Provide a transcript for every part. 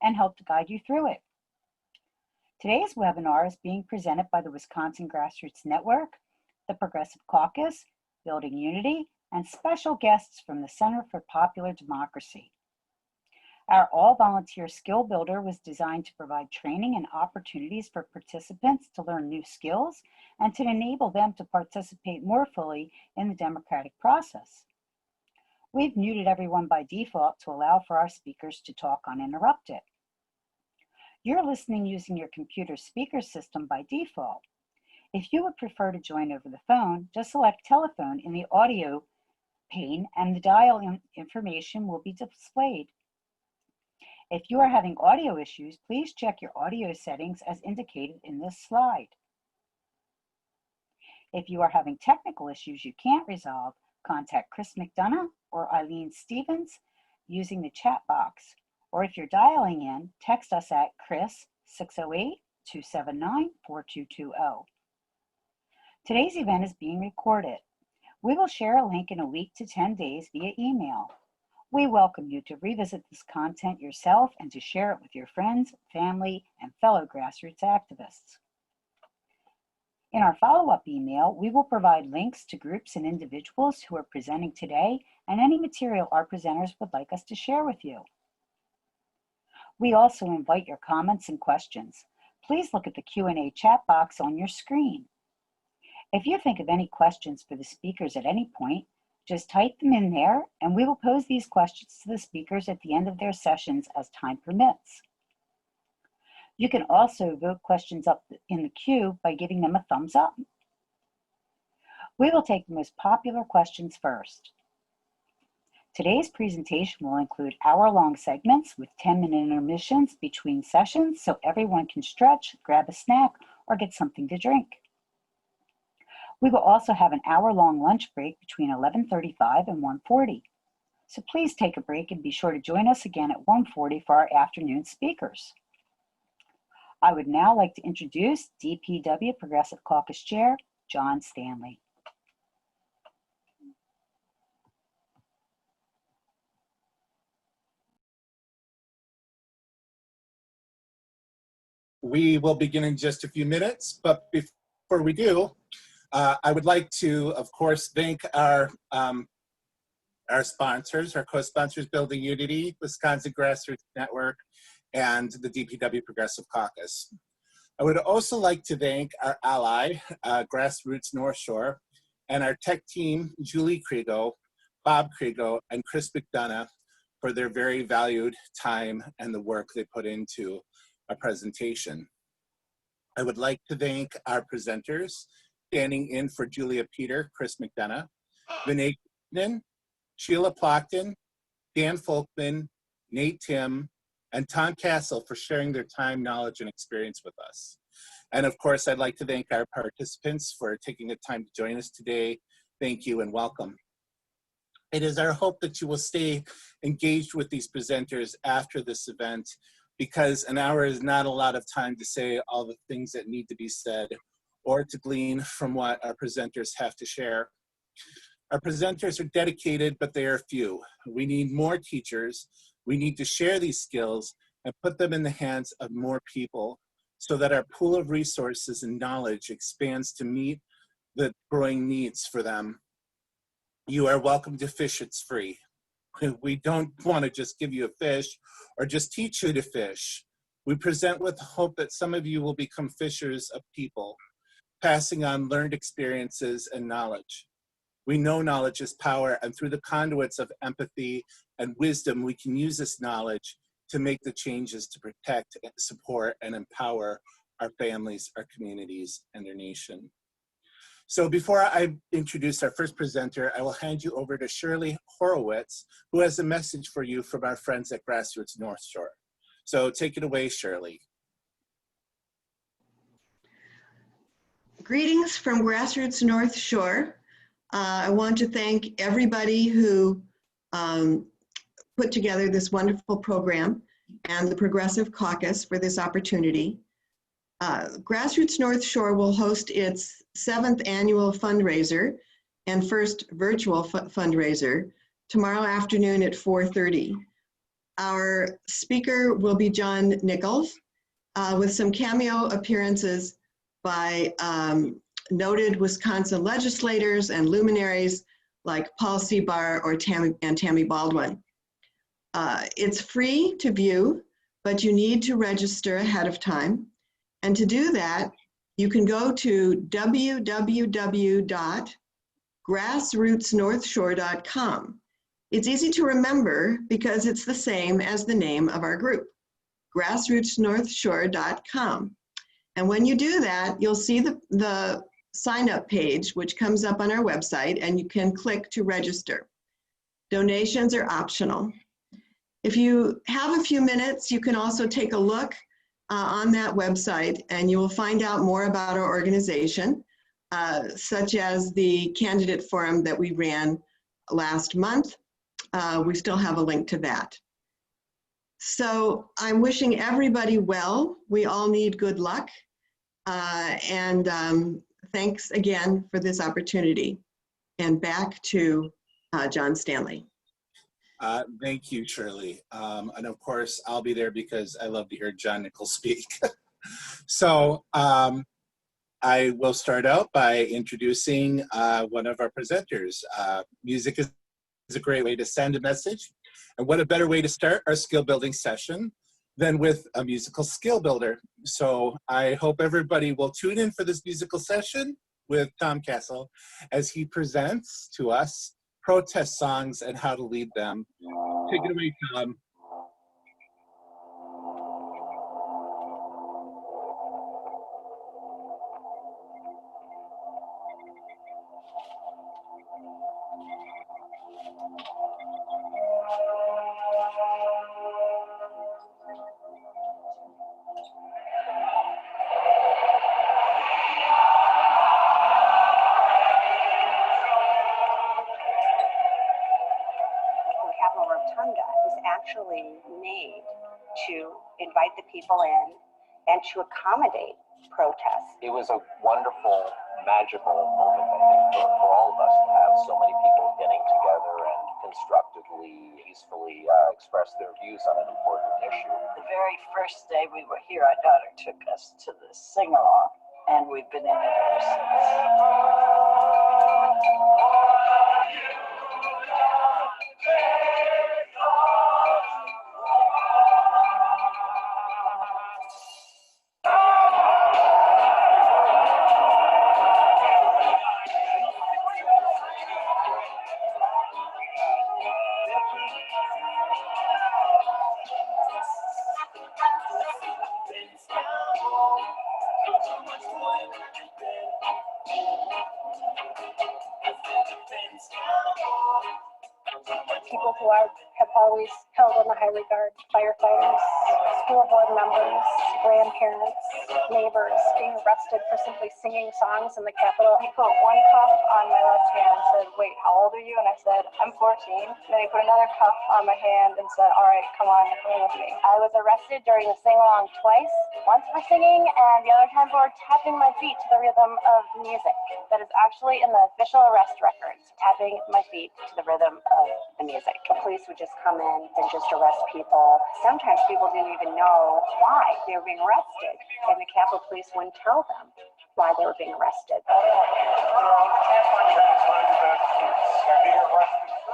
and help to guide you through it. Today's webinar is being presented by the Wisconsin Grassroots Network, the Progressive Caucus, Building Unity, and special guests from the Center for Popular Democracy. Our all-volunteer skill builder was designed to provide training and opportunities for participants to learn new skills and to enable them to participate more fully in the democratic process. We've muted everyone by default to allow for our speakers to talk uninterrupted. You're listening using your computer speaker system by default. If you would prefer to join over the phone, just select telephone in the audio pane and the dial information will be displayed. If you are having audio issues, please check your audio settings as indicated in this slide. If you are having technical issues you can't resolve, contact Chris McDonough or Eileen Stevens using the chat box. Or if you're dialing in, text us at Chris 608-279-4220. Today's event is being recorded. We will share a link in a week to 10 days via email. We welcome you to revisit this content yourself and to share it with your friends, family, and fellow grassroots activists. In our follow-up email, we will provide links to groups and individuals who are presenting today and any material our presenters would like us to share with you. We also invite your comments and questions. Please look at the Q&A chat box on your screen. If you think of any questions for the speakers at any point, just type them in there and we will pose these questions to the speakers at the end of their sessions as time permits. You can also vote questions up in the queue by giving them a thumbs up. We will take the most popular questions first. Today's presentation will include hour-long segments with 10-minute intermissions between sessions so everyone can stretch, grab a snack, or get something to drink. We will also have an hour-long lunch break between 11:35 and 1:40. So please take a break and be sure to join us again at 1:40 for our afternoon speakers. I would now like to introduce DPW Progressive Caucus Chair, John Stanley. We will begin in just a few minutes, but before we do, I would like to, of course, thank our sponsors, our co-sponsors, Building Unity, Wisconsin Grassroots Network, and the DPW Progressive Caucus. I would also like to thank our ally, Grassroots North Shore, and our tech team, Julie Kriego, Bob Kriego, and Chris McDonough, for their very valued time and the work they put into our presentation. I would like to thank our presenters, standing in for Julia Peter, Chris McDonough, Vinay Krishnan, Sheila Plockton, Dan Folkman, Nate Tim, and Tom Kastle for sharing their time, knowledge, and experience with us. And of course, I'd like to thank our participants for taking the time to join us today. Thank you and welcome. It is our hope that you will stay engaged with these presenters after this event, because an hour is not a lot of time to say all the things that need to be said or to glean from what our presenters have to share. Our presenters are dedicated, but they are few. We need more teachers. We need to share these skills and put them in the hands of more people so that our pool of resources and knowledge expands to meet the growing needs for them. You are welcome to fish, it's free. We don't want to just give you a fish or just teach you to fish. We present with the hope that some of you will become fishers of people, passing on learned experiences and knowledge. We know knowledge is power, and through the conduits of empathy and wisdom, we can use this knowledge to make the changes to protect, support, and empower our families, our communities, and our nation. So before I introduce our first presenter, I will hand you over to Shirley Horowitz, who has a message for you from our friends at Grassroots North Shore. So take it away, Shirley. Greetings from Grassroots North Shore. I want to thank everybody who put together this wonderful program and the Progressive Caucus for this opportunity. Grassroots North Shore will host its 7th annual fundraiser and first virtual fundraiser tomorrow afternoon at 4:30. Our speaker will be John Nichols, with some cameo appearances by noted Wisconsin legislators and luminaries like Paul Seabar or Tammy Baldwin. It's free to view, but you need to register ahead of time. And to do that, you can go to www.grassrootsnorthshore.com. It's easy to remember because it's the same as the name of our group, grassrootsnorthshore.com. And when you do that, you'll see the sign-up page, which comes up on our website, and you can click to register. Donations are optional. If you have a few minutes, you can also take a look on that website, and you will find out more about our organization, such as the candidate forum that we ran last month. We still have a link to that. So I'm wishing everybody well. We all need good luck. And thanks again for this opportunity. And back to John Stanley. Thank you, Shirley. And of course, I'll be there because I love to hear John Nichols speak. So I will start out by introducing one of our presenters. Music is a great way to send a message. And what a better way to start our skill building session than with a musical skill builder. So I hope everybody will tune in for this musical session with Tom Kastle as he presents to us protest songs and how to lead them. Take it away, Tom. Made to invite the people in and to accommodate protests. It was a wonderful, magical moment, I think, for all of us to have so many people getting together and constructively, peacefully express their views on an important issue. The very first day we were here, our daughter took us to the sing-along, and we've been in it ever since. People who have always held in the high regard, firefighters, school board members, grandparents, neighbors being arrested for simply singing songs in the Capitol. He put one cuff on my left hand and said, "Wait, how old are you?" And I said, "I'm 14. Then he put another cuff on my hand and said, "All right, come on, sing with me." I was arrested during the sing-along twice, once for singing and the other time for tapping my feet to the rhythm of music. That is actually in the official arrest records, tapping my feet to the rhythm of the music. The police would just come in and just arrest people. Sometimes people didn't even know why they were being arrested, and the Capitol Police wouldn't tell them why they were being arrested.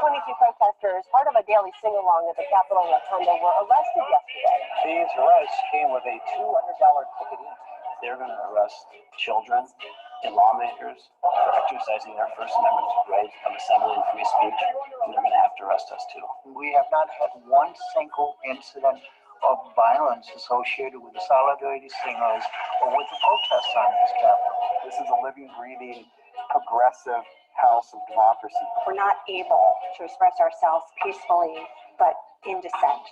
22 protesters, part of a daily sing-along at the Capitol Rotunda, were arrested yesterday. These arrests came with a $200 ticket each. They're going to arrest children and lawmakers for exercising their First Amendment right of assembly and free speech, and they're going to have to arrest us too. We have not had one single incident of violence associated with the Solidarity Singers or with the protests on this Capitol. This is a living, breathing, progressive house of democracy. We're not able to express ourselves peacefully, but in dissent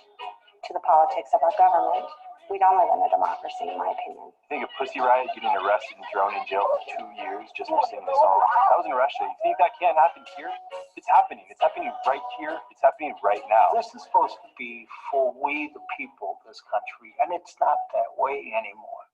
to the politics of our government. We don't live in a democracy, in my opinion. Think of Pussy Riot getting arrested and thrown in jail for 2 years just for singing the song. That was in Russia. You think that can't happen here? It's happening. It's happening right here. It's happening right now. This is supposed to be for we, the people of this country, and it's not that way anymore.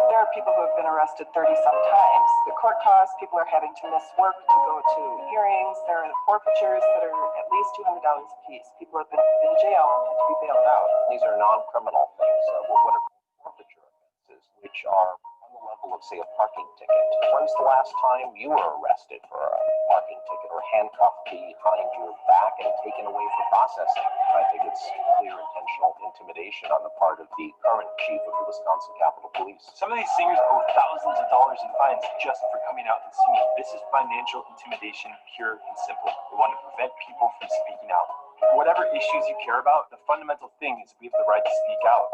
There are people who have been arrested 30-some times. The court costs, people are having to miss work to go to hearings. There are forfeitures that are at least $200 a piece. People have been in jail and had to be bailed out. These are non-criminal things. What are forfeiture offenses, which are on the level of, say, a parking ticket. When's the last time you were arrested for a parking ticket or handcuffed behind your back and taken away for processing? I think it's clear intentional intimidation on the part of the current chief of the Wisconsin Capitol Police. Some of these singers owe thousands of dollars in fines just for coming out and singing. This is financial intimidation, pure and simple. They want to prevent people from speaking out. Whatever issues you care about, the fundamental thing is we have the right to speak out.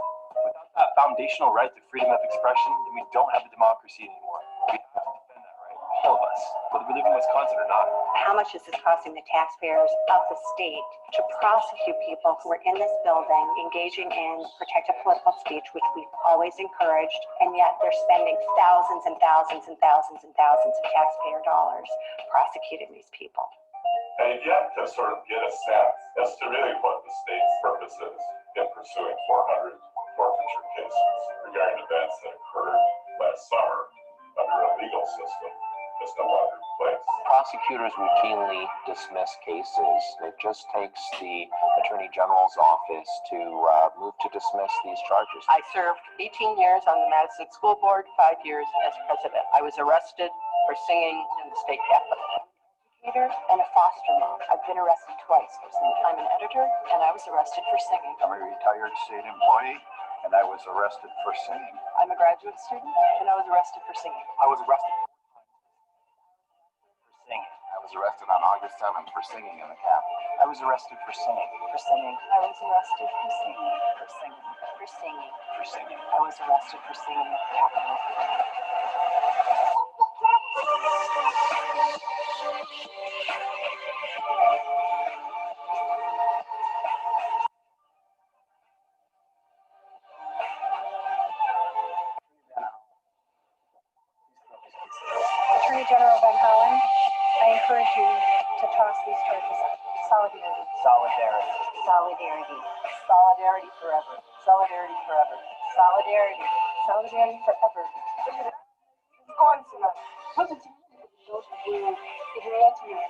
Without that foundational right to freedom of expression, then we don't have a democracy anymore. We have to defend that right, all of us, whether we live in Wisconsin or not. How much is this costing the taxpayers of the state to prosecute people who are in this building engaging in protected political speech, which we've always encouraged, and yet they're spending thousands and thousands and thousands and thousands of taxpayer dollars prosecuting these people? And yet, to sort of get a sense as to really what the state's purpose is in pursuing 400 forfeiture cases regarding events that occurred last summer under a legal system that's no longer in place. Prosecutors routinely dismiss cases. It just takes the Attorney General's office to move to dismiss these charges. I served 18 years on the Madison School Board, 5 years as president. I was arrested for singing in the state capitol. And a foster mom. I've been arrested twice for singing. I'm an editor, and I was arrested for singing. I'm a retired state employee, and I was arrested for singing. I'm a graduate student, and I was arrested for singing. I was arrested for singing. I was arrested on August 7th for singing in the Capitol. I was arrested for singing. For singing. I was arrested for singing. For singing. For singing. For singing. I was arrested for singing at the Capitol. Attorney General Van Hollen, I encourage you to toss these charges out. Solidarity. Solidarity. Solidarity. Solidarity forever. Solidarity forever. Solidarity. Solidarity forever. Wisconsin.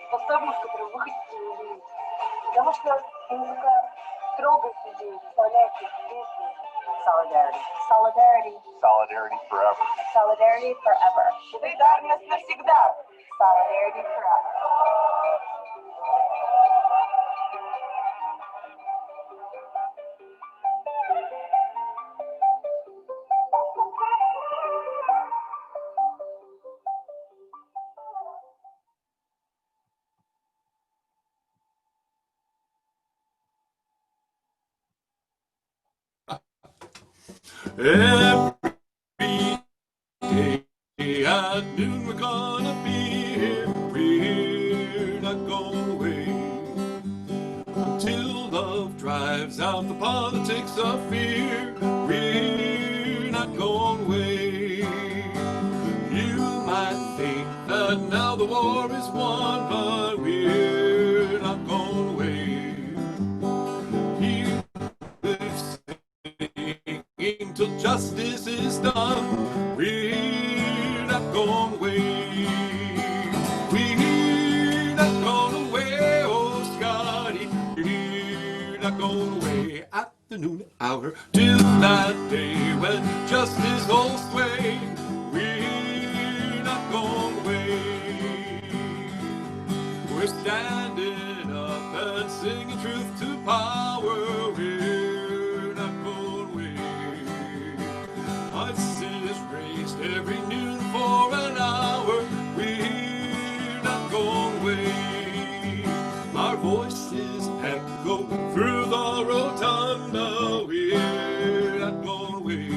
Способность, которая вы хотите увидеть. Потому что музыка трогает людей, заставляет их песни. Solidarity. Solidarity. Solidarity forever. Solidarity forever. Солидарность навсегда. Solidarity forever. Every day at noon we're gonna be here. We're not going away until love drives out the politics of fear. We're not going away. You might think that now the war is won, but we're not going away. Till justice is done, we're not going away. We're not going away, oh Scotty. We're not going away at the noon hour till that day when justice holds sway. We're not going away. We're standing up and singing truth to power. We're not going away. Ice is raised every noon for an hour. We're not going away. Our voices echo through the rotunda. We're not going away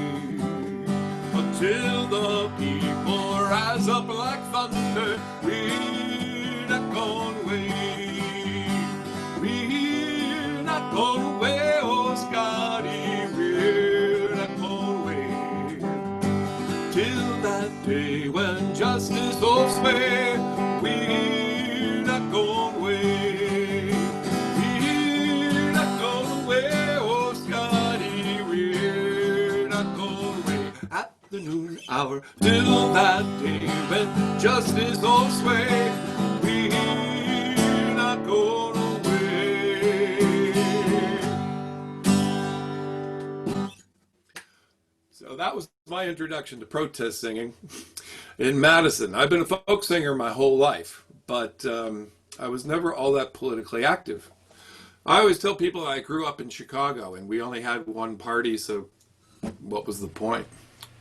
until the people rise up like thunder. We're not going away. We're not going away, oh Scotty. We're not going away till that day when justice holds sway. We're not going away. We're not going away, oh Scotty. We're not going away. hour, till that day when justice will sway. We're not going away. So that was my introduction to protest singing in Madison. I've been a folk singer my whole life, but I was never all that politically active. I always tell people that I grew up in Chicago and we only had one party, so what was the point?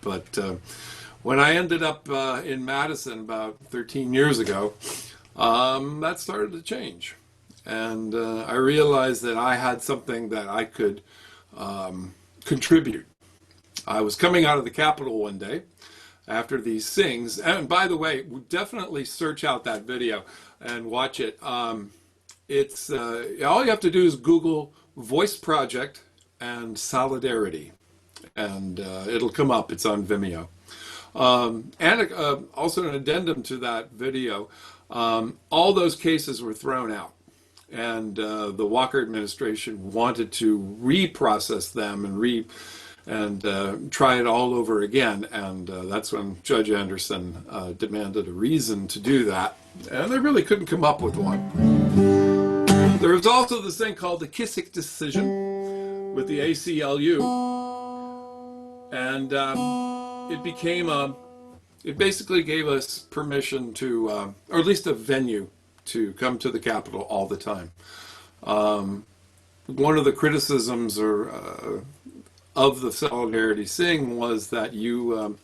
But when I ended up in Madison about 13 years ago, that started to change. And I realized that I had something that I could contribute. I was coming out of the Capitol one day after these sings, and by the way, definitely search out that video and watch it. It's all you have to do is Google Voice Project and Solidarity, and it'll come up. It's on Vimeo. And also an addendum to that video, all those cases were thrown out, and the Walker administration wanted to reprocess them and try it all over again, and that's when Judge Anderson demanded a reason to do that, and they really couldn't come up with one. There was also this thing called the Kissick decision with the ACLU, and it basically gave us permission to, or at least a venue to come to the Capitol all the time. One of the criticisms of the Solidarity Sing was that you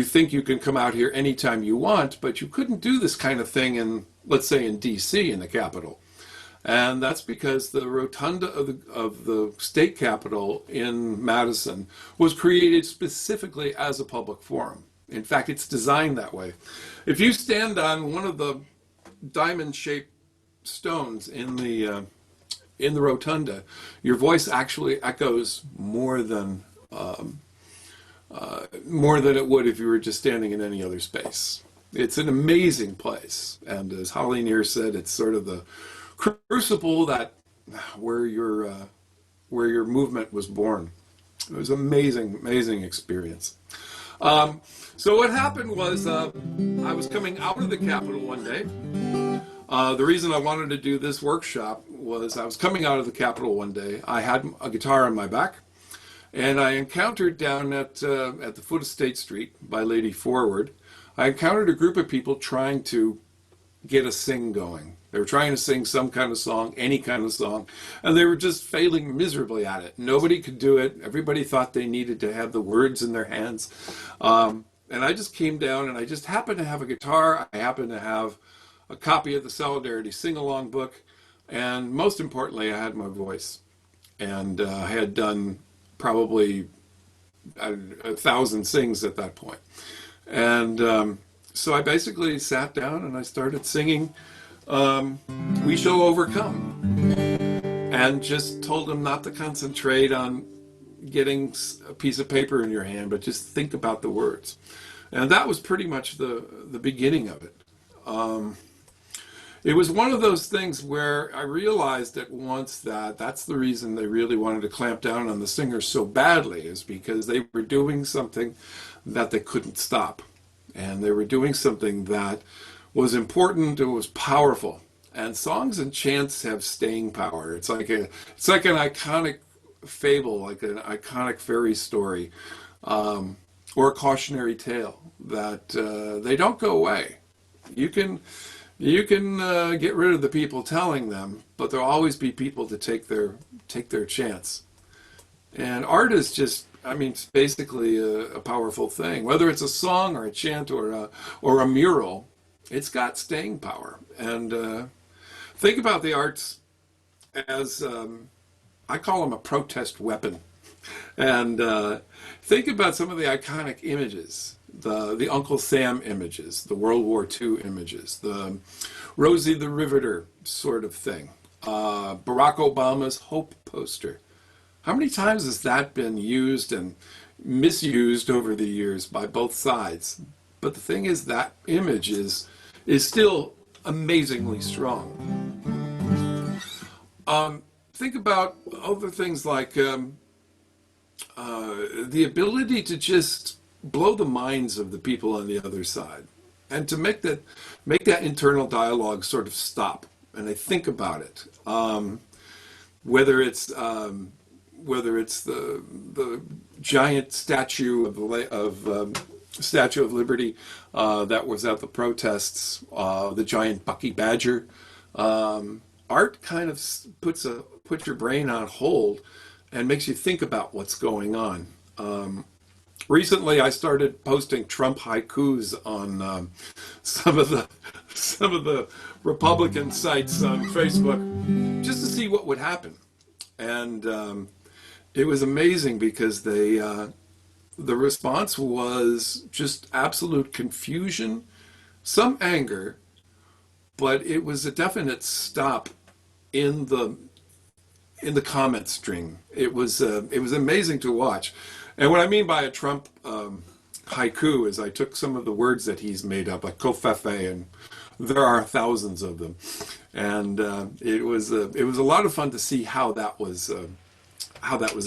think you can come out here anytime you want, but you couldn't do this kind of thing in, let's say, in D.C. in the Capitol. And that's because the rotunda of the state capitol in Madison was created specifically as a public forum. In fact, it's designed that way. If you stand on one of the diamond-shaped stones in the rotunda, your voice actually echoes more than it would if you were just standing in any other space. It's an amazing place, and as Holly Near said, it's sort of the crucible where your movement was born. It was an amazing experience. So what happened was I was coming out of the Capitol one day. The reason I wanted to do this workshop was I was coming out of the Capitol one day. I had a guitar on my back, and I encountered down at the foot of State Street by Lady Forward, I encountered a group of people trying to get a sing going. They were trying to sing some kind of song, any kind of song, and they were just failing miserably at it. Nobody could do it. Everybody thought they needed to have the words in their hands. And I just came down, and I just happened to have a guitar. I happened to have a copy of the Solidarity Sing-Along book, and most importantly, I had my voice. And I had done probably 1,000 sings at that point. And so I basically sat down and I started singing We Shall Overcome, and just told them not to concentrate on getting a piece of paper in your hand, but just think about the words. And that was pretty much the beginning of it. It was one of those things where I realized at once that that's the reason they really wanted to clamp down on the singers so badly, is because they were doing something that they couldn't stop. And they were doing something that was important, it was powerful. And songs and chants have staying power. It's like an iconic fable, like an iconic fairy story, or a cautionary tale that they don't go away. You can get rid of the people telling them, but there'll always be people to take their chance. And art is just, it's basically a powerful thing. Whether it's a song or a chant or a mural, it's got staying power. And think about the arts as, I call them a protest weapon. And think about some of the iconic images, the Uncle Sam images, the World War II images, the Rosie the Riveter sort of thing, Barack Obama's Hope poster. How many times has that been used and misused over the years by both sides? But the thing is, that image is still amazingly strong. Think about other things like the ability to just blow the minds of the people on the other side, and to make that internal dialogue sort of stop and they think about it. Whether it's the giant statue of Statue of Liberty that was at the protests, the giant Bucky Badger. Art kind of puts your brain on hold and makes you think about what's going on. Recently, I started posting Trump haikus on some of the Republican sites on Facebook, just to see what would happen. And it was amazing because the response was just absolute confusion, some anger, but it was a definite stop in the comment string. It was amazing to watch. And what I mean by a Trump haiku is I took some of the words that he's made up, like kofefe, and there are thousands of them. And it was a lot of fun to see how that was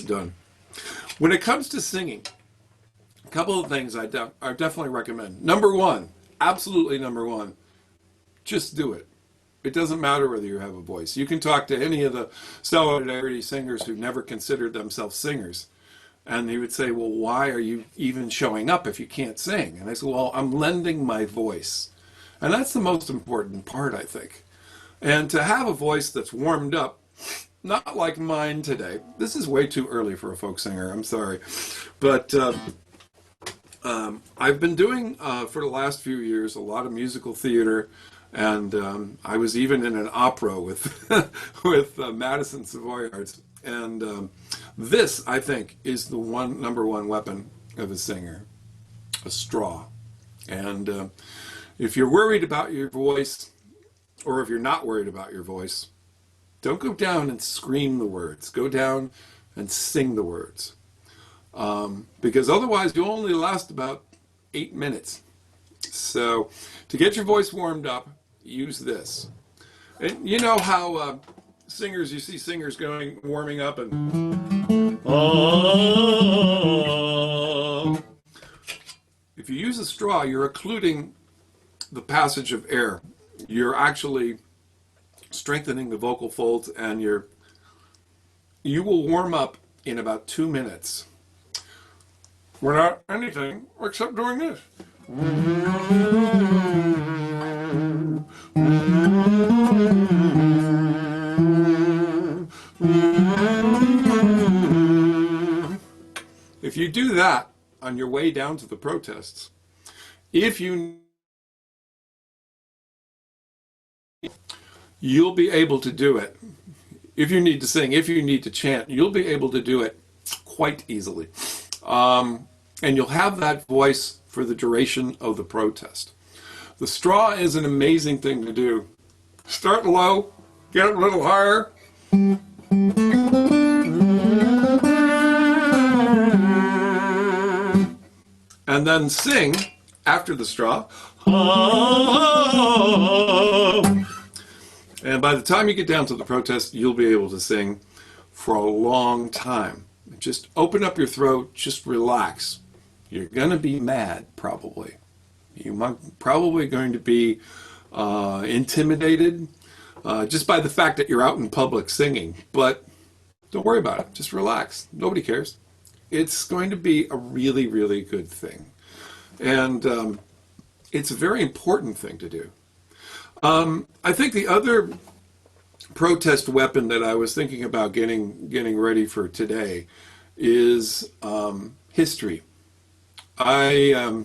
done. When it comes to singing, a couple of things I definitely recommend. Number one, absolutely number one, just do it. It doesn't matter whether you have a voice. You can talk to any of the solidarity singers who've never considered themselves singers. And he would say, well, why are you even showing up if you can't sing? And I said, well, I'm lending my voice. And that's the most important part, I think. And to have a voice that's warmed up, not like mine today. This is way too early for a folk singer, I'm sorry. But I've been doing, for the last few years, a lot of musical theater. And I was even in an opera with Madison Savoy Arts. And this, I think, is the number one weapon of a singer, a straw. And if you're worried about your voice, or if you're not worried about your voice, don't go down and scream the words. Go down and sing the words. Because otherwise you'll only last about 8 minutes. So to get your voice warmed up, use this. And you know how singers, you see singers warming up and if you use a straw, you're occluding the passage of air. You're actually strengthening the vocal folds, and you will warm up in about 2 minutes without anything except doing this. If you do that on your way down to the protests, you'll be able to do it. If you need to sing, if you need to chant, you'll be able to do it quite easily. And you'll have that voice for the duration of the protest. The straw is an amazing thing to do. Start low, get a little higher. And then sing after the straw. And by the time you get down to the protest, you'll be able to sing for a long time. Just open up your throat, just relax. You're going to be mad, probably. You're probably going to be intimidated just by the fact that you're out in public singing. But don't worry about it. Just relax. Nobody cares. It's going to be a really, really good thing. And it's a very important thing to do. I think the other protest weapon that I was thinking about getting ready for today is history. I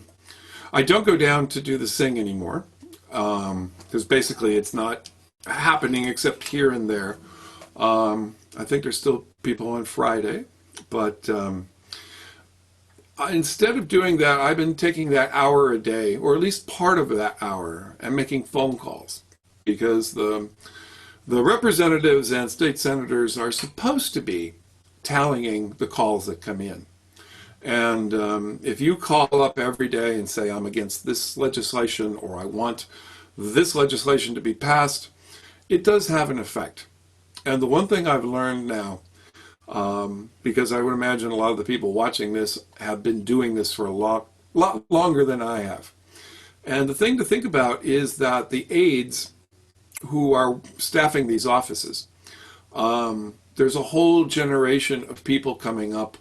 don't go down to do the sing anymore because basically it's not happening except here and there. I think there's still people on Friday, but instead of doing that, I've been taking that hour a day, or at least part of that hour, and making phone calls, because the representatives and state senators are supposed to be tallying the calls that come in. And if you call up every day and say, I'm against this legislation, or I want this legislation to be passed, it does have an effect. And the one thing I've learned now, because I would imagine a lot of the people watching this have been doing this for a lot longer than I have. And the thing to think about is that the aides who are staffing these offices, there's a whole generation of people coming up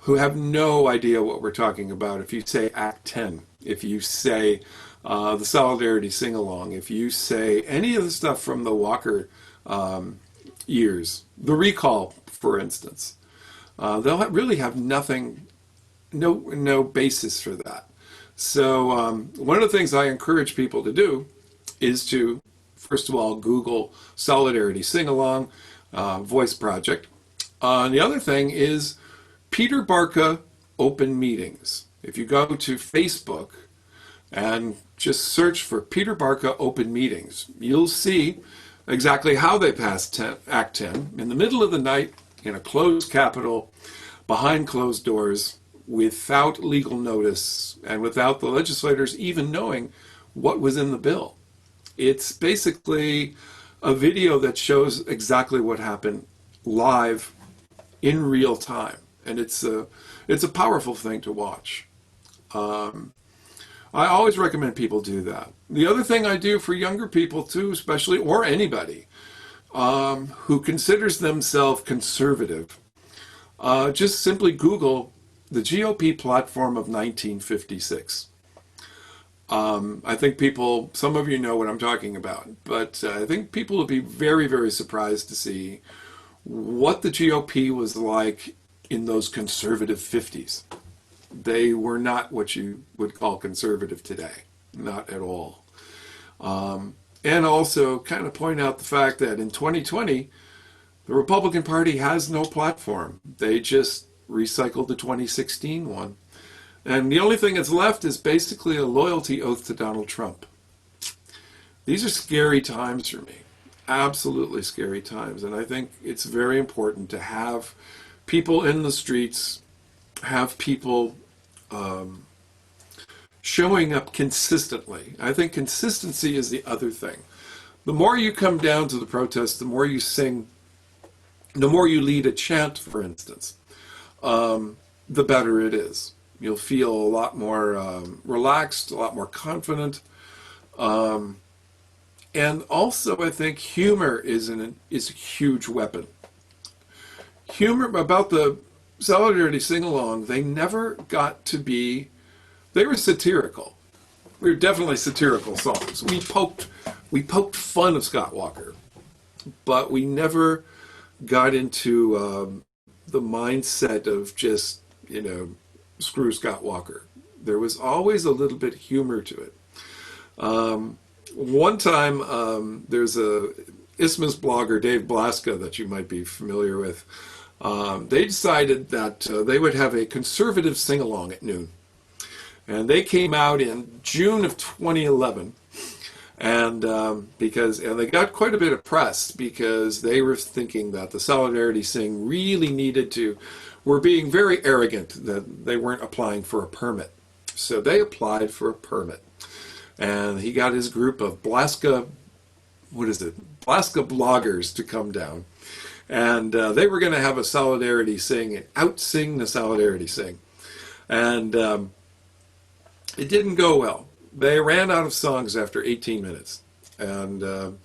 who have no idea what we're talking about. If you say Act 10, if you say the Solidarity Sing-Along, if you say any of the stuff from the Walker years, the Recall, for instance, they'll really have nothing, no basis for that. So one of the things I encourage people to do is to, first of all, Google Solidarity Sing-Along Voice Project. The other thing is Peter Barca Open Meetings. If you go to Facebook and just search for Peter Barca Open Meetings, you'll see exactly how they passed Act 10 in the middle of the night in a closed Capitol, behind closed doors, without legal notice and without the legislators even knowing what was in the bill. It's basically a video that shows exactly what happened live in real time. And it's a powerful thing to watch. I always recommend people do that. The other thing I do for younger people too, especially, or anybody who considers themselves conservative, just simply Google the GOP platform of 1956. I think people, some of you know what I'm talking about, but I think people will be very, very surprised to see what the GOP was like in those conservative 50s. They were not what you would call conservative today, not at all. And also kind of point out the fact that in 2020, the Republican Party has no platform. They just recycled the 2016 one. And the only thing that's left is basically a loyalty oath to Donald Trump. These are scary times for me, absolutely scary times. And I think it's very important to have people in the streets, have people showing up consistently. I think consistency is the other thing. The more you come down to the protest, the more you sing, the more you lead a chant, for instance, the better it is. You'll feel a lot more relaxed, a lot more confident. And also, I think humor is a huge weapon. Humor about the Solidarity Sing-Along, they never got to be, they were satirical. They were definitely satirical songs. We poked fun of Scott Walker, but we never got into the mindset of just, screw Scott Walker. There was always a little bit of humor to it. One time, there's a Isthmus blogger, Dave Blaska, that you might be familiar with. They decided that they would have a conservative sing-along at noon. And they came out in June of 2011. And they got quite a bit of press because they were thinking that the Solidarity Sing really were being very arrogant that they weren't applying for a permit. So they applied for a permit. And he got his group of Blaska bloggers to come down. And they were going to have a Solidarity Sing and out-sing the Solidarity Sing. And it didn't go well. They ran out of songs after 18 minutes. And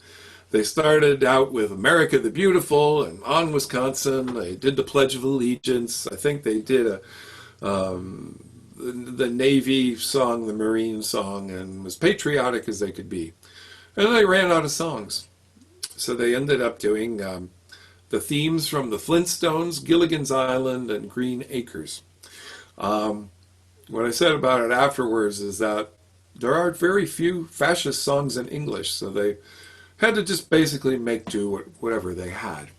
they started out with America the Beautiful and On Wisconsin. They did the Pledge of Allegiance. I think they did the Navy song, the Marine song, and was patriotic as they could be. And they ran out of songs. So they ended up doing the themes from the Flintstones, Gilligan's Island, and Green Acres. What I said about it afterwards is that there are very few fascist songs in English, so they had to just basically make do with whatever they had.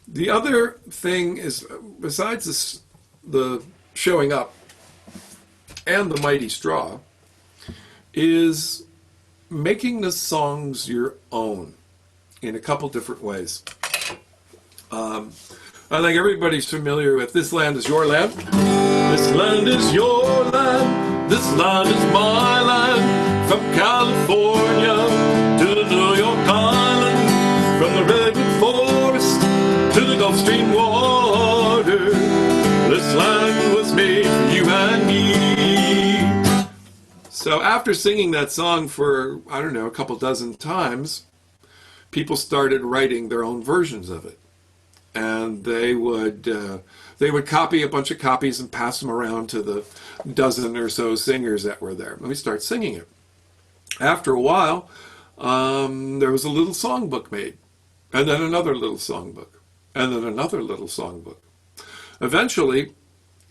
The other thing is, besides the showing up and the mighty straw, is making the songs your own in a couple different ways. I think everybody's familiar with This Land Is Your Land. This land is your land, this land is my land, from California to the New York Island, from the redwood forest to the Gulf Stream water. This land was made for So after singing that song for, I don't know, a couple dozen times, people started writing their own versions of it. And they would copy a bunch of copies and pass them around to the dozen or so singers that were there. And we start singing it. After a while, there was a little songbook made, and then another little songbook, and then another little songbook. Eventually,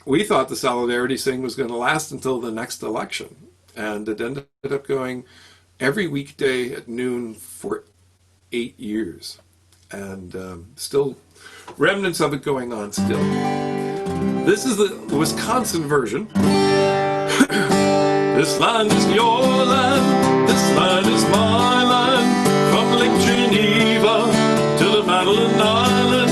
we thought the Solidarity Sing was going to last until the next election, and it ended up going every weekday at noon for 8 years, and still remnants of it going on still. This is the Wisconsin version. This land is your land, this land is my land, from Lake Geneva to the Madeline Island,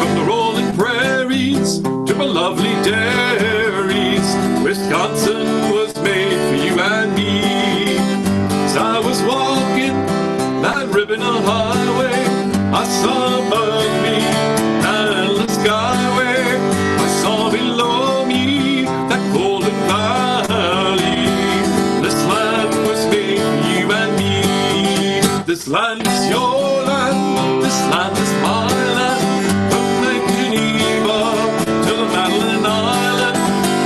from the rolling prairies to the lovely dairies. Wisconsin was made for you and me. As I was walking that ribbon of highway, I saw above me that endless skyway. I saw below me that golden valley. This land was made for you and me. This land is your land, this land is my land, from Lake Geneva to the Madeline Island,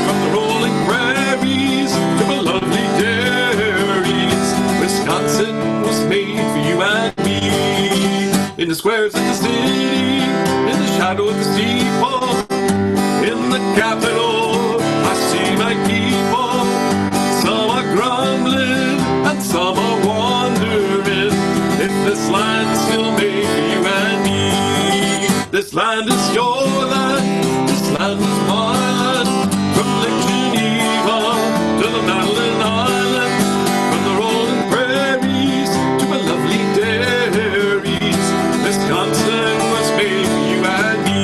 from the rolling prairies to the lovely dairies. Wisconsin was made for you and me. In the squares of the city, in the shadow of the steeple, in the capital, I see my people. Some are grumbling and some are wondering if this land's still made for you and me. This land is your land, this land is my land, from Lake Geneva to the Madeline Island, from the rolling prairies to the lovely dairies. Wisconsin was made for you and me.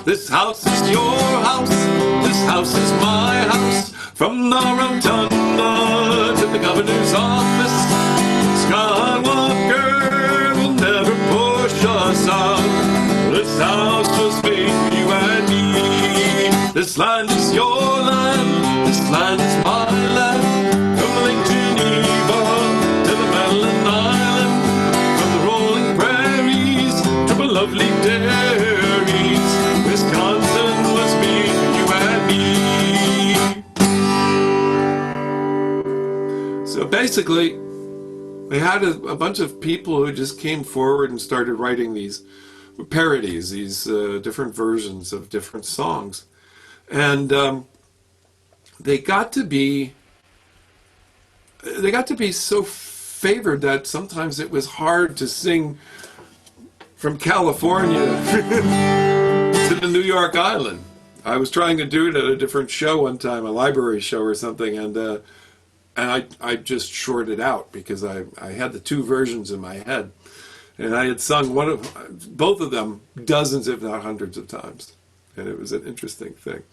This house is your house, this house is my house, from the rotunda to the governor's office. Skywalker will never push us out. This house was made for you and me. This land is your land, this land is my land, from Lake Geneva to the Madeline Island, from the rolling prairies to the lovely dairies. Wisconsin was made for you and me. So basically, we had a bunch of people who just came forward and started writing these parodies, these different versions of different songs. And they got to be so favored that sometimes it was hard to sing from California to the New York Island. I was trying to do it at a different show one time, a library show or something, and I just shorted out because I had the two versions in my head, and I had sung both of them dozens, if not hundreds of times, and it was an interesting thing.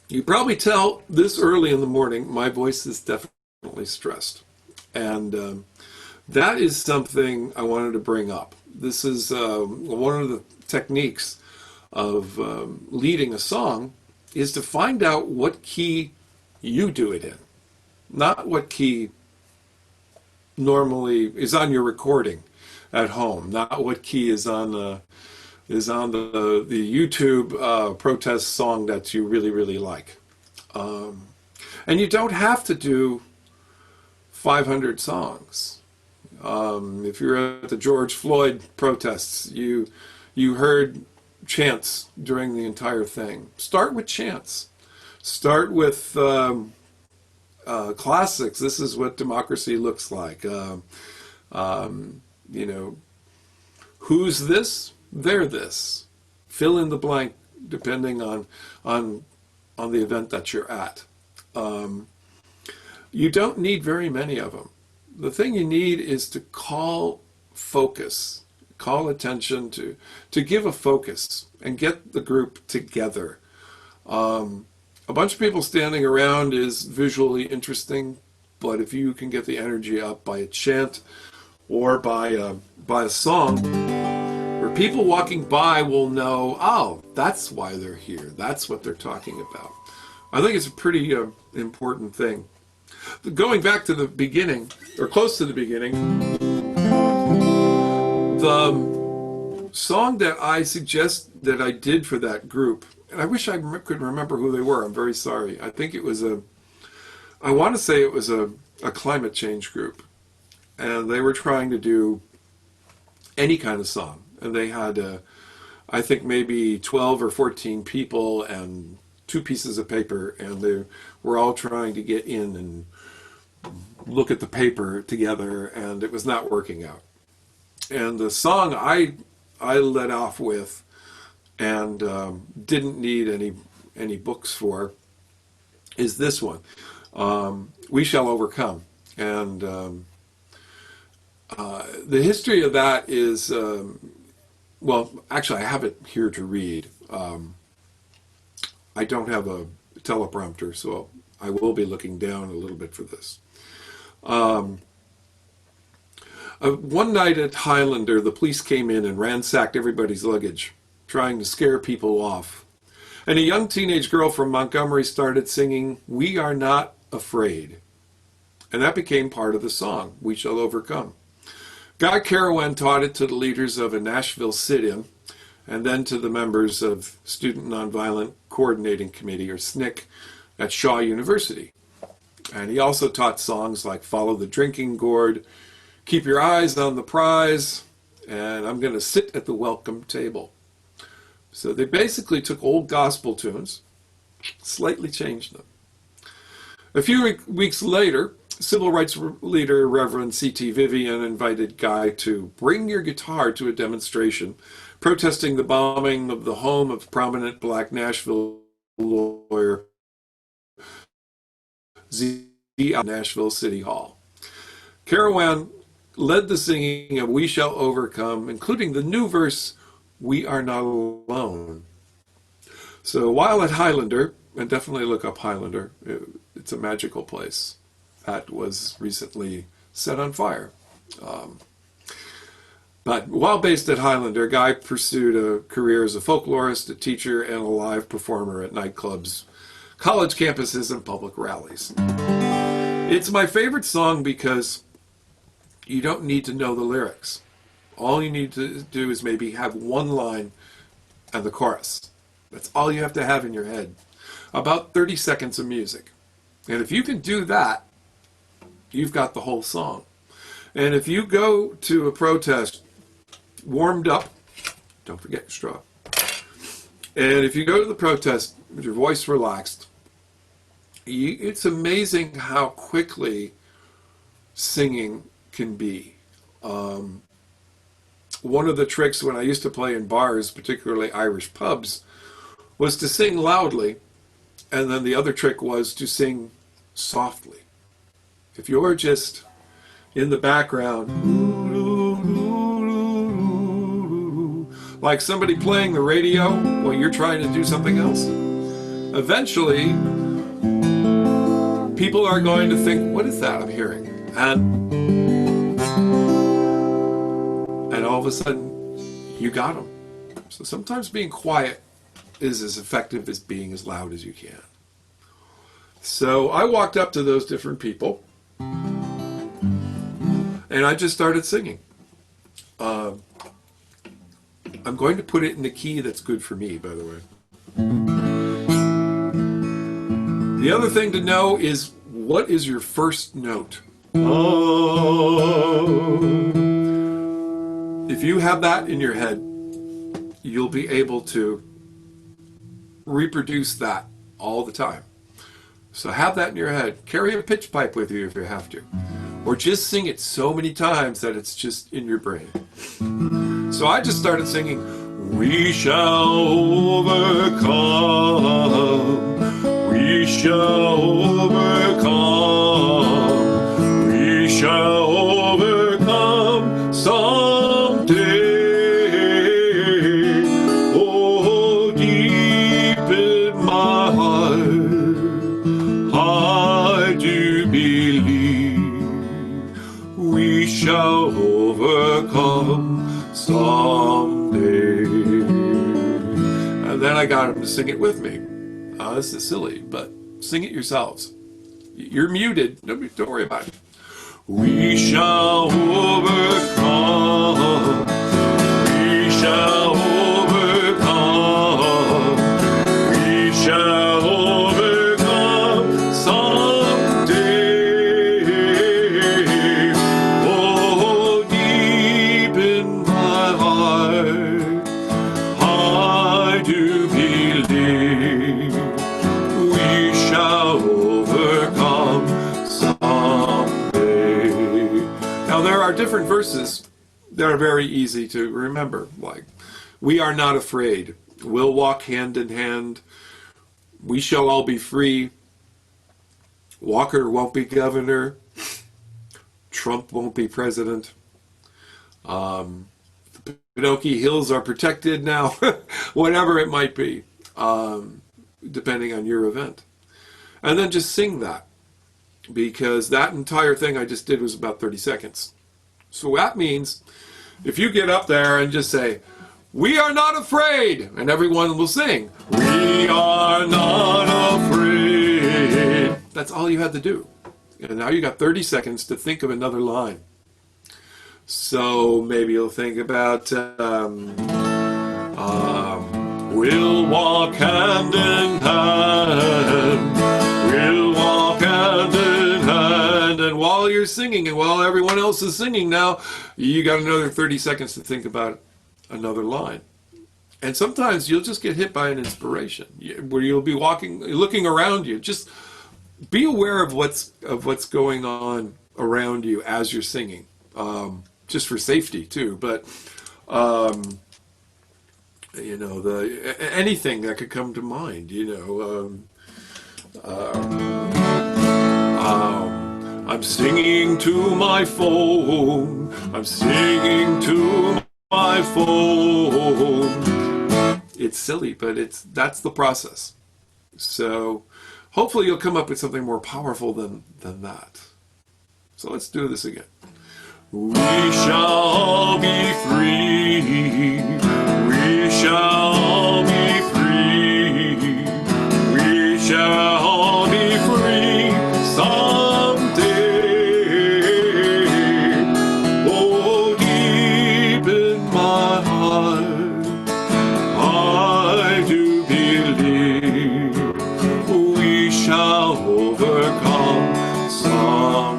You probably tell this early in the morning, my voice is definitely stressed, and that is something I wanted to bring up. This is one of the techniques of leading a song is to find out what key you do it in, not what key normally is on your recording at home, not what key is on the YouTube protest song that you really like. And you don't have to do 500 songs. If you're at the George Floyd protests, you heard chants during the entire thing. Start with chants. Start with classics. This is what democracy looks like. Who's this? They're this. Fill in the blank depending on the event that you're at. You don't need very many of them. The thing you need is to call focus, call attention to give a focus and get the group together. A bunch of people standing around is visually interesting, but if you can get the energy up by a chant or by a song, where people walking by will know, oh, that's why they're here. That's what they're talking about. I think it's a pretty important thing. Going back to the beginning, or close to the beginning, the song that I suggest that I did for that group, and I wish I could remember who they were. I'm very sorry. I think it was I want to say it was a climate change group. And they were trying to do any kind of song. And they had, I think, maybe 12 or 14 people and 2 pieces of paper. And they were all trying to get in and look at the paper together. And it was not working out. And the song I led off with and didn't need any books for is this one, We Shall Overcome. And the history of that is, well, actually I have it here to read. I don't have a teleprompter, so I will be looking down a little bit for this. One night at Highlander, the police came in and ransacked everybody's luggage, trying to scare people off. And a young teenage girl from Montgomery started singing, We Are Not Afraid. And that became part of the song, We Shall Overcome. Guy Carawan taught it to the leaders of a Nashville sit-in, and then to the members of Student Nonviolent Coordinating Committee, or SNCC, at Shaw University. And he also taught songs like Follow the Drinking Gourd, Keep Your Eyes on the Prize, and I'm Going to Sit at the Welcome Table. So they basically took old gospel tunes, slightly changed them. A few weeks later, civil rights leader Reverend C.T. Vivian invited Guy to bring your guitar to a demonstration protesting the bombing of the home of prominent black Nashville lawyer Z. Nashville City Hall. Carawan led the singing of We Shall Overcome, including the new verse, We Are Not Alone. So while at Highlander, and definitely look up Highlander, it's a magical place that was recently set on fire. But while based at Highlander, Guy pursued a career as a folklorist, a teacher, and a live performer at nightclubs, college campuses, and public rallies. It's my favorite song because you don't need to know the lyrics. All you need to do is maybe have one line and the chorus. That's all you have to have in your head. About 30 seconds of music. And if you can do that, you've got the whole song. And if you go to a protest warmed up, don't forget your straw. And if you go to the protest with your voice relaxed, it's amazing how quickly singing can be. One of the tricks when I used to play in bars, particularly Irish pubs, was to sing loudly, and then the other trick was to sing softly. If you're just in the background, like somebody playing the radio while you're trying to do something else, eventually people are going to think, what is that I'm hearing? And all of a sudden, you got them. So sometimes being quiet is as effective as being as loud as you can. So I walked up to those different people, and I just started singing. I'm going to put it in the key that's good for me, by the way. The other thing to know is, what is your first note? If you have that in your head, you'll be able to reproduce that all the time. So have that in your head. Carry a pitch pipe with you if you have to. Or just sing it so many times that it's just in your brain. So I just started singing, We shall overcome, we shall overcome, we shall overcome someday. Oh, deep in my heart, I do believe we shall overcome someday. And then I got him to sing it with me. This is silly, but Sing it yourselves. You're muted. Don't worry about it. We shall overcome. We shall overcome. We shall overcome someday. Oh, deep in my heart, I do believe we shall overcome someday. Now, there are different verses that are very easy to remember, like, we are not afraid, we'll walk hand in hand, we shall all be free, Walker won't be governor, Trump won't be president, the Pinocchio Hills are protected now, whatever it might be, depending on your event. And then just sing that, because that entire thing I just did was about 30 seconds. So that means if you get up there and just say, we are not afraid, and everyone will sing, we are not afraid. That's all you had to do. And now you got 30 seconds to think of another line. So maybe you'll think about, we'll walk hand in hand, we'll walk hand in hand. And while you're singing and while everyone else is singing now, you got another 30 seconds to think about another line. And sometimes you'll just get hit by an inspiration where you'll be looking around you. Just be aware of what's going on around you as you're singing, just for safety too. But you know, anything that could come to mind. You know, I'm singing to my phone. I'm singing to my phone. It's silly, but that's the process. So hopefully you'll come up with something more powerful than that. So let's do this again. We shall be free. We shall be free. We shall be free someday. Oh, deep in my heart, I do believe we shall overcome someday.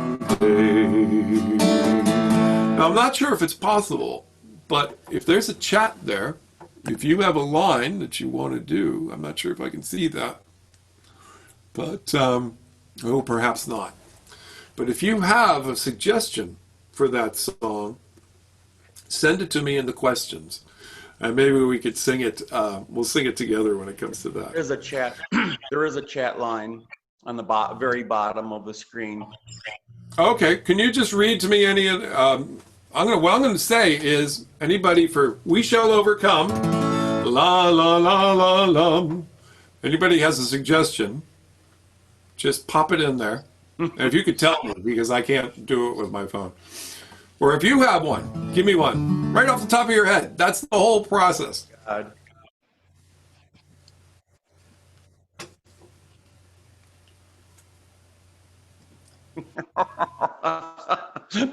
Now, I'm not sure if it's possible, but if there's a chat there, if you have a line that you want to do, I'm not sure if I can see that, but, oh, perhaps not. But if you have a suggestion for that song, send it to me in the questions, and maybe we could sing it, we'll sing it together when it comes to that. There's a chat, there is a chat line on the very bottom of the screen. Okay, can you just read to me any of what I'm going to say is anybody for We Shall Overcome, la la la la la. Anybody has a suggestion, just pop it in there. And if you could tell me, because I can't do it with my phone. Or if you have one, give me one. Right off the top of your head. That's the whole process. God.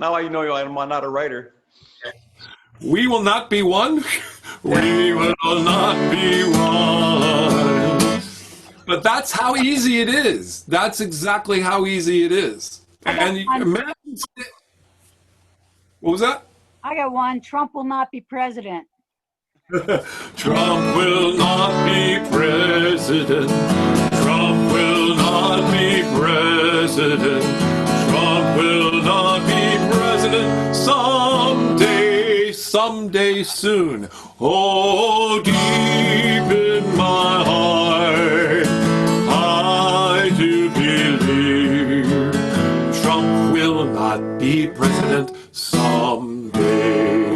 Now I know I'm not a writer. We will not be one. We will not be one. But that's how easy it is. That's exactly how easy it is. And imagine, what was that? I got one. Trump will not be president. Trump will not be president. Trump will not be president. Trump will not be president someday soon. Oh, deep in my heart, I do believe Trump will not be president someday.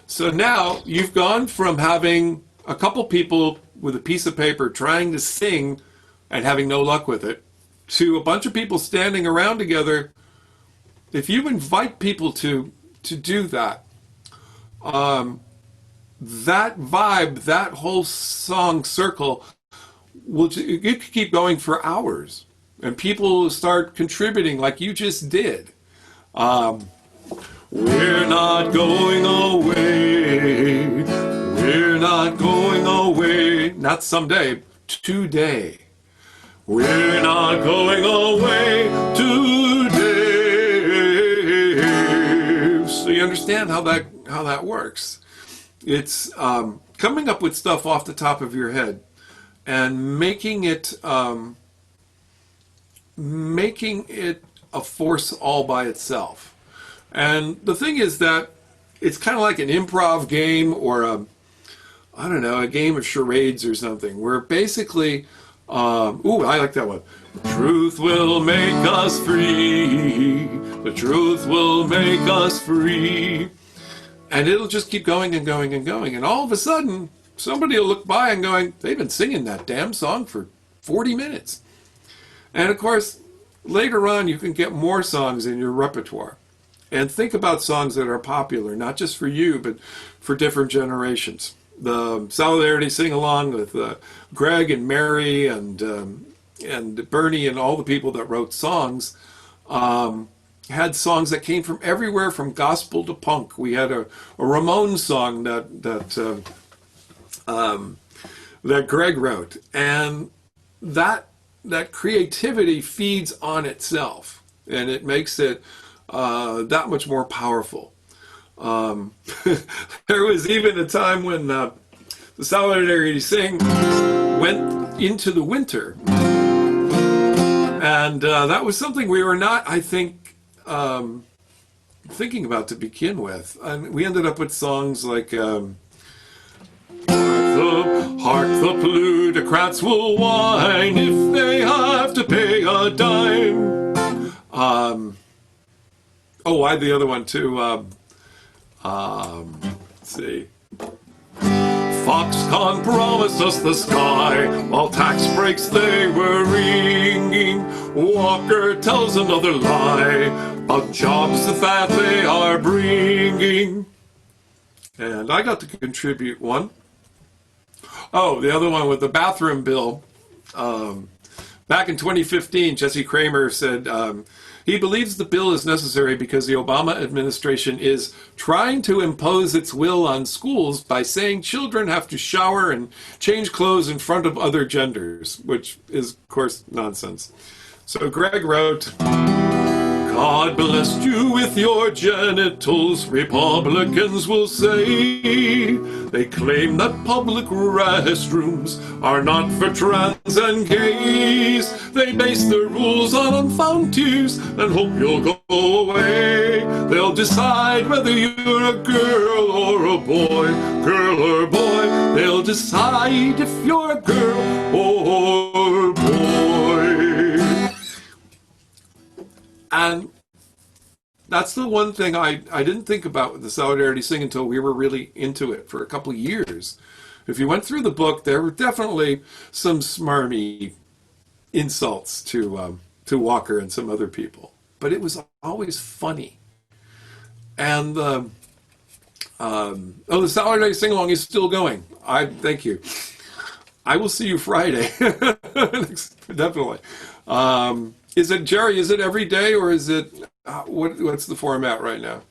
So now you've gone from having a couple people with a piece of paper trying to sing and having no luck with it, to a bunch of people standing around together. If you invite people to do that, that vibe, that whole song circle it could keep going for hours, and people will start contributing like you just did. We're not going away. We're not going away. Not someday, today. We're not going away today. So you understand how that works. It's coming up with stuff off the top of your head and making it a force all by itself. And the thing is that it's kind of like an improv game or a game of charades or something, where basically, I like that one. The truth will make us free. The truth will make us free. And it'll just keep going and going and going. And all of a sudden, somebody will look by and going, they've been singing that damn song for 40 minutes. And of course, later on, you can get more songs in your repertoire. And think about songs that are popular, not just for you, but for different generations. The Solidarity Sing-Along with Greg and Mary and Bernie and all the people that wrote songs had songs that came from everywhere, from gospel to punk. We had a Ramones song that Greg wrote, and that creativity feeds on itself, and it makes it that much more powerful. There was even a time when the Solidarity Sing went into the winter, and that was something we were not, I think, thinking about to begin with. And we ended up with songs like Hark the plutocrats will whine if they have to pay a dime. I had the other one too. Let's see. Foxconn promised us the sky while tax breaks they were ringing. Walker tells another lie about jobs that they are bringing. And I got to contribute one. The other one with the bathroom bill. Back in 2015, Jesse Kramer said he believes the bill is necessary because the Obama administration is trying to impose its will on schools by saying children have to shower and change clothes in front of other genders, which is, of course, nonsense. So Greg wrote, God blessed you with your genitals, Republicans will say. They claim that public restrooms are not for trans and gays. They base their rules on unfound tears and hope you'll go away. They'll decide whether you're a girl or a boy, girl or boy. They'll decide if you're a girl or boy. And that's the one thing I didn't think about with the Solidarity Sing until we were really into it for a couple of years. If you went through the book, there were definitely some smarmy insults to Walker and some other people, but it was always funny. And the Solidarity Sing-Along is still going. Thank you. I will see you Friday. Definitely. Is it, Jerry, is it every day, or is it, what's the format right now?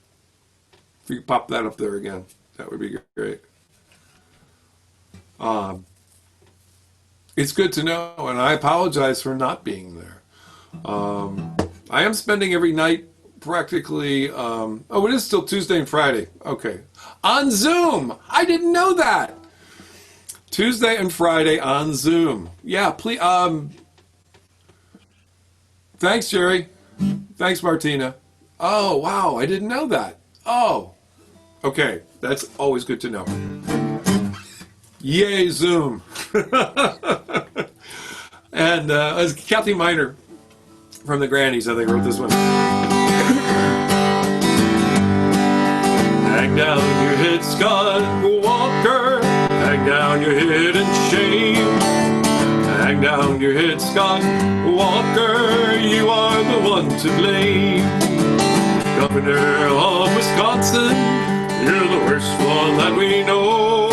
If you could pop that up there again, that would be great. It's good to know, and I apologize for not being there. I am spending every night practically, it is still Tuesday and Friday. Okay. On Zoom! I didn't know that! Tuesday and Friday on Zoom. Yeah, please, thanks, Jerry. Thanks, Martina. Oh, wow, I didn't know that. Oh, okay, that's always good to know. Yay, Zoom. And as Kathy Miner from the Grannies, I think, wrote this one. Hang down your head, Scott Walker. Hang down your head in shame. Hang down your head, Scott Walker, you are the one to blame. Governor of Wisconsin, you're the worst one that we know.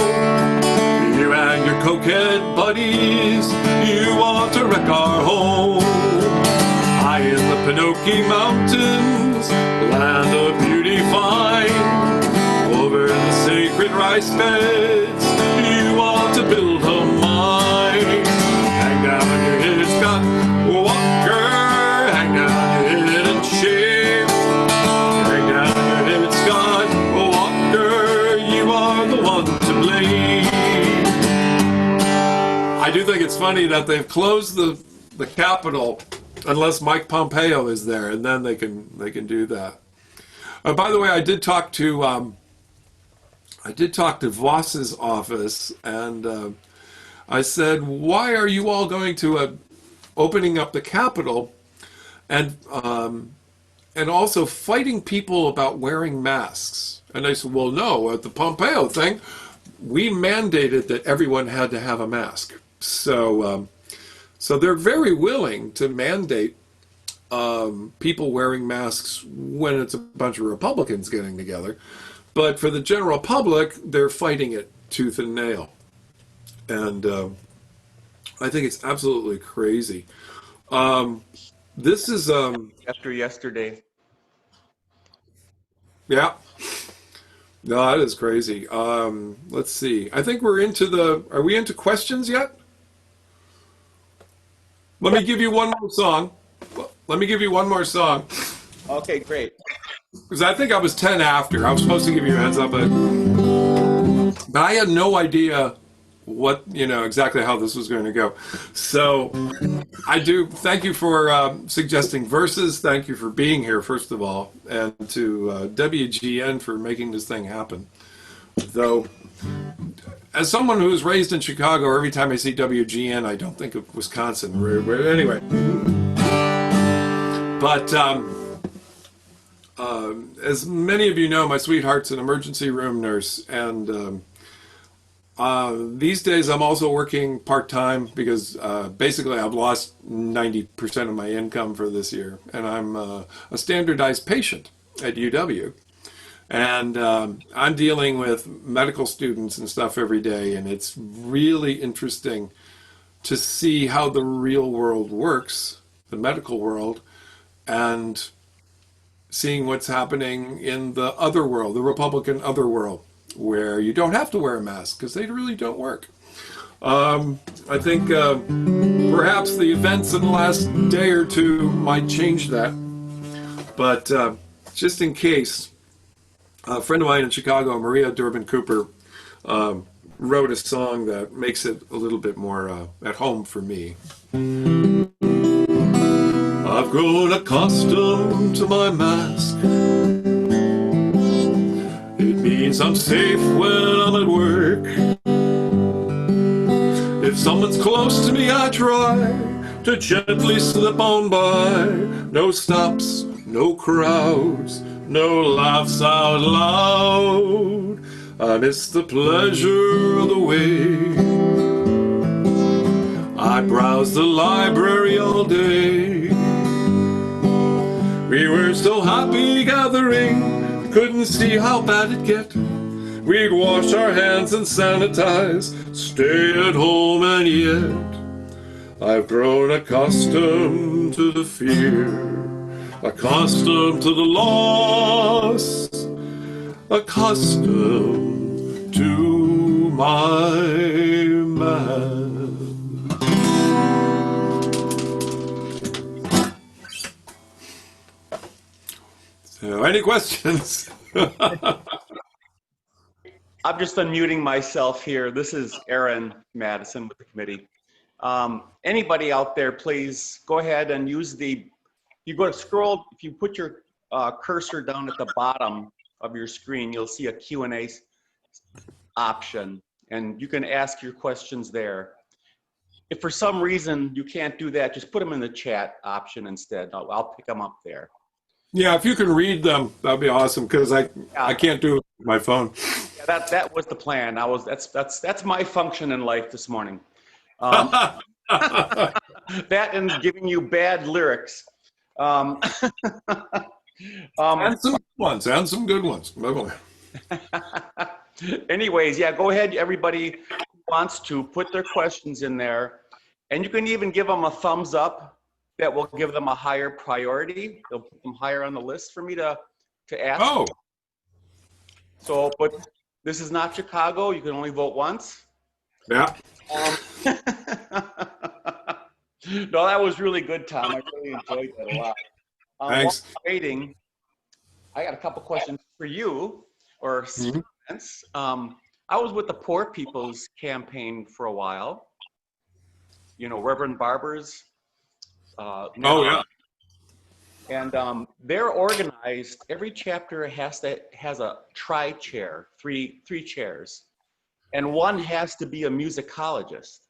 You and your Caucus crooked buddies, you want to wreck our home. High in the Pinocchio Mountains, land of beauty fine, over the sacred rice beds, you want to build a mine. Hang down your head, Scott Walker, hang down your head and shame. Hang down your head, Scott Walker, you are the one to blame. I do think it's funny that they've closed the Capitol unless Mike Pompeo is there, and then they can do that. By the way, I did talk to Voss's office, and I said, "Why are you all going to opening up the Capitol and also fighting people about wearing masks?" And I said, "Well, no, at the Pompeo thing, we mandated that everyone had to have a mask." So they're very willing to mandate people wearing masks when it's a bunch of Republicans getting together. But for the general public, they're fighting it tooth and nail. And I think it's absolutely crazy. This is... After yesterday. Yeah. No, that is crazy. Let's see. I think we're into are we into questions yet? Let me give you one more song. Okay, great. Because I think I was 10 after. I was supposed to give you a heads up, but I had no idea what, exactly how this was going to go. So I do thank you for suggesting verses. Thank you for being here, first of all, and to WGN for making this thing happen. Though, as someone who was raised in Chicago, every time I see WGN, I don't think of Wisconsin. Anyway. But as many of you know, my sweetheart's an emergency room nurse, and these days I'm also working part-time because basically I've lost 90% of my income for this year, and I'm a standardized patient at UW. And I'm dealing with medical students and stuff every day, and it's really interesting to see how the real world works, the medical world, and seeing what's happening in the other world, the Republican other world, where you don't have to wear a mask because they really don't work. I think perhaps the events in the last day or two might change that. But just in case, a friend of mine in Chicago, Maria Durbin Cooper, wrote a song that makes it a little bit more at home for me. I've grown accustomed to my mask. It means I'm safe when I'm at work. If someone's close to me, I try to gently slip on by. No stops, no crowds, no laughs out loud. I miss the pleasure of the way. I browse the library all day. We were so happy gathering, couldn't see how bad it'd get. We'd wash our hands and sanitize, stay at home, and yet I've grown accustomed to the fear, accustomed to the loss, accustomed to my man. So, any questions? I'm just unmuting myself here. This is Aaron Madison with the committee. Anybody out there, please go ahead and use you go to scroll, if you put your cursor down at the bottom of your screen, you'll see a Q&A option, and you can ask your questions there. If for some reason you can't do that, just put them in the chat option instead. I'll pick them up there. Yeah, if you can read them, that'd be awesome, because I can't do it with my phone. Yeah, that was the plan. That's my function in life this morning. That and giving you bad lyrics. And some good ones. Anyways, yeah, go ahead, everybody who wants to put their questions in there, and you can even give them a thumbs up. That will give them a higher priority. They'll put them higher on the list for me to ask. Oh. So, but this is not Chicago. You can only vote once. Yeah. No, that was really good, Tom. I really enjoyed that a lot. Thanks. While waiting, I got a couple questions for you, or students. I was with the Poor People's Campaign for a while. You know, Reverend Barber's. Oh, yeah. And they're organized. Every chapter has a tri-chair, three chairs, and one has to be a musicologist.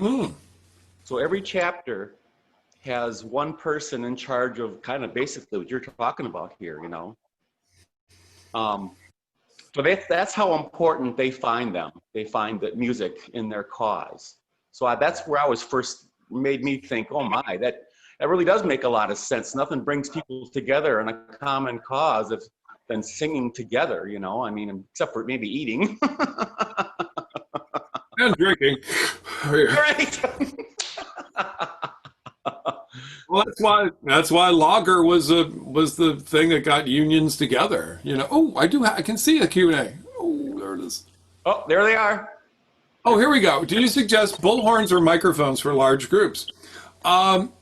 So every chapter has one person in charge of kind of basically what you're talking about here, you know. So that's how important they find them. They find that music in their cause. So that's where I was first, made me think, oh my, that really does make a lot of sense. Nothing brings people together in a common cause than singing together, you know. I mean, except for maybe eating. And drinking. Right. Well, that's why lager was the thing that got unions together. You know. Oh, I can see a Q&A. Oh, there it is. Oh, there they are. Oh, here we go. Do you suggest bullhorns or microphones for large groups?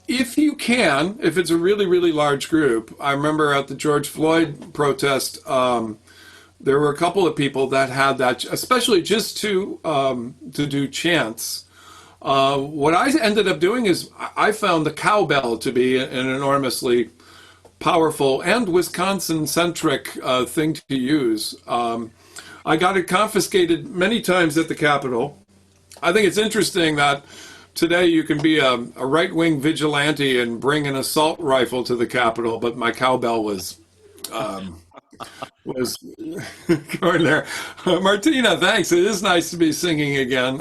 If you can, if it's a really, really large group. I remember at the George Floyd protest, there were a couple of people that had that, especially just to do chants. What I ended up doing is I found the cowbell to be an enormously powerful and Wisconsin-centric thing to use. I got it confiscated many times at the Capitol. I think it's interesting that today you can be a right-wing vigilante and bring an assault rifle to the Capitol, but my cowbell was going there. Martina, thanks. It is nice to be singing again.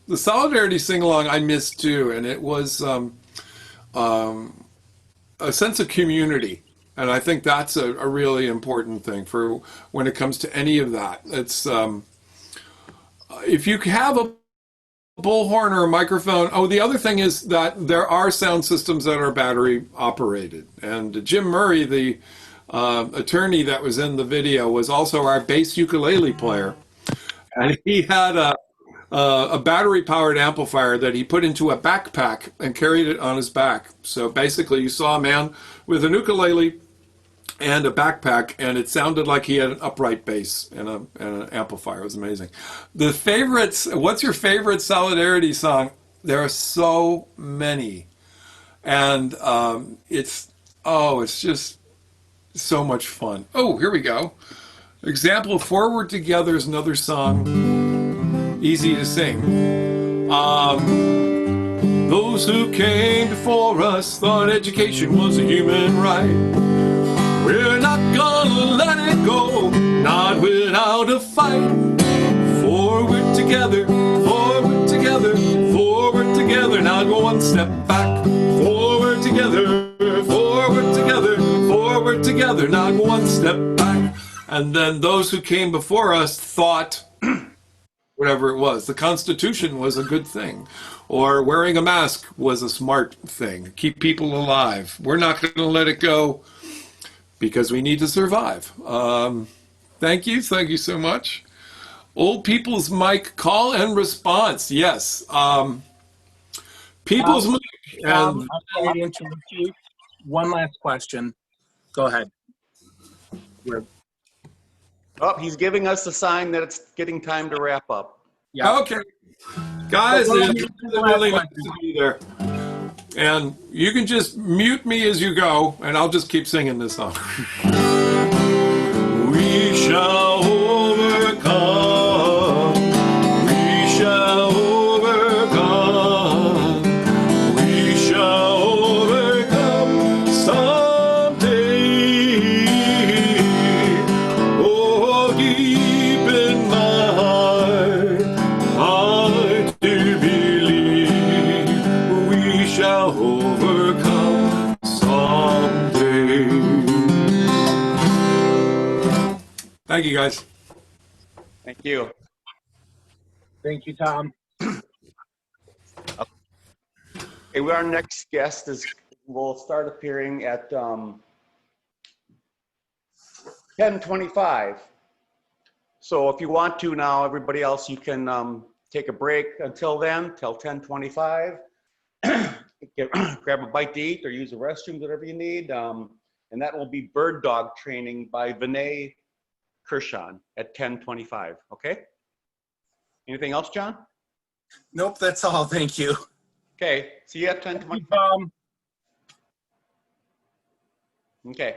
The Solidarity sing-along I missed too, and it was a sense of community. And I think that's a really important thing for when it comes to any of that. It's if you have a bullhorn or a microphone. Oh, the other thing is that there are sound systems that are battery operated. And Jim Murray, the attorney that was in the video, was also our bass ukulele player. And he had a battery-powered amplifier that he put into a backpack and carried it on his back. So basically, you saw a man with an ukulele and a backpack, and it sounded like he had an upright bass and an amplifier. It was amazing. The favorites, what's your favorite Solidarity song? There are so many. And it's just so much fun. Oh, here we go. Example, Forward Together is another song, easy to sing. Those who came before us thought education was a human right. We're not gonna let it go, not without a fight. Forward together, forward together, forward together. Now go one step back. Forward together, forward together, forward together. Now go one step back. And then those who came before us thought, whatever it was, the Constitution was a good thing, or wearing a mask was a smart thing, keep people alive. We're not going to let it go because we need to survive. Thank you so much. Old People's Mic call and response, yes. People's Mic. I'm sorry to interrupt you. One last question. Go ahead. Oh, he's giving us a sign that it's getting time to wrap up. Yeah. Okay. Guys, it's really nice to be there. And you can just mute me as you go, and I'll just keep singing this song. We shall overcome. We shall overcome. We shall overcome someday. Oh, deep in my heart, I do believe we shall overcome someday. Thank you, guys. Thank you. Thank you, Tom. Okay, our next guest will start appearing at 10:25. So if you want to now, everybody else, you can take a break until then, till 10:25. Grab a bite to eat or use the restroom, whatever you need. And that will be Bird Dog Training by Vinay Kershaw at 10:25, okay? Anything else, John? Nope, that's all. Thank you. Okay, see you at 10:25. Thank you, Tom. Okay.